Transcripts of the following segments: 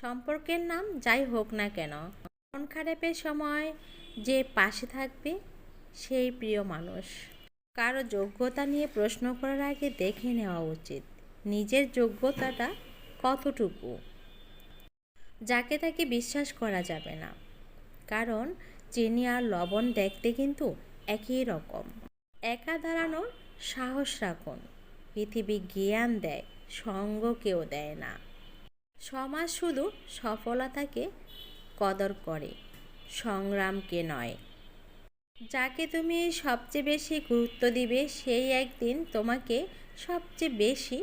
সম্পর্কের নাম যাই হোক না কেন, মন খারাপের সময় যে পাশে থাকবে সেই প্রিয় মানুষ। কারো যোগ্যতা নিয়ে প্রশ্ন করার আগে দেখে নেওয়া উচিত নিজের যোগ্যতাটা কতটুকু। যাকে তাকে বিশ্বাস করা যাবে না, কারণ চিনি আর লবণ দেখতে কিন্তু একই রকম। একা দাঁড়ানোর সাহস রাখুন। পৃথিবী জ্ঞান দেয়, সঙ্গ কেউ দেয় না। সমাজ শুধু সফলতাকে কদর করে, সংগ্রামকে নয়। যাকে তুমি সবচেয়ে বেশি গুরুত্ব দিবে সেই একদিন তোমাকে সবচেয়ে বেশি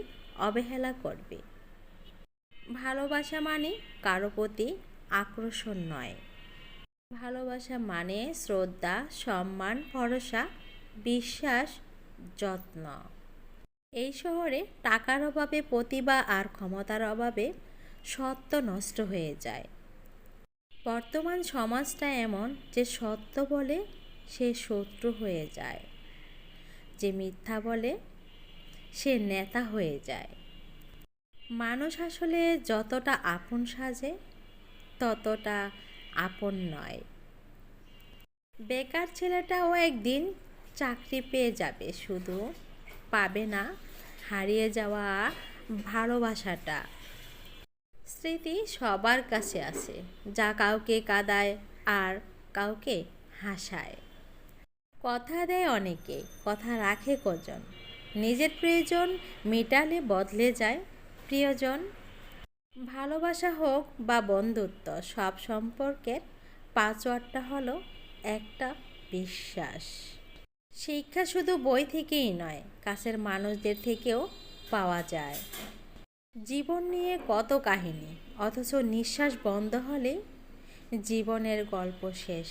অবহেলা করবে। ভালোবাসা মানে কারো প্রতি আকর্ষণ নয়। ভালোবাসা মানে শ্রদ্ধা, সম্মান, ভরসা, বিশ্বাস, যত্ন। এই শহরে টাকার অভাবে, প্রতিভা আর ক্ষমতার অভাবে সত্য নষ্ট হয়ে যায়। বর্তমান সমাজটা এমন যে সত্য বলে সে শত্রু হয়ে যায়, যে মিথ্যা বলে সে নেতা হয়ে যায়। মানুষ আসলে যতটা আপন সাজে ততটা আপন নয়। বেকার ছেলেটাও একদিন চাকরি পেয়ে যাবে, শুধু পাবে না হারিয়ে যাওয়া ভালোবাসাটা। স্মৃতি সবার কাছে আছে, যা কাউকে কাঁদায় আর কাউকে হাসায়। কথা দেয় অনেকে, কথা রাখে কজন। নিজের প্রয়োজন মেটালে বদলে যায় প্রিয়জন। ভালোবাসা হোক বা বন্ধুত্ব, সব সম্পর্কের পাসওয়ার্ডটা হলো একটা বিশ্বাস। শিক্ষা শুধু বই থেকেই নয়, কাছের মানুষদের থেকেও পাওয়া যায়। জীবন নিয়ে কত কাহিনী, অথচ নিঃশ্বাস বন্ধ হলে জীবনের গল্প শেষ।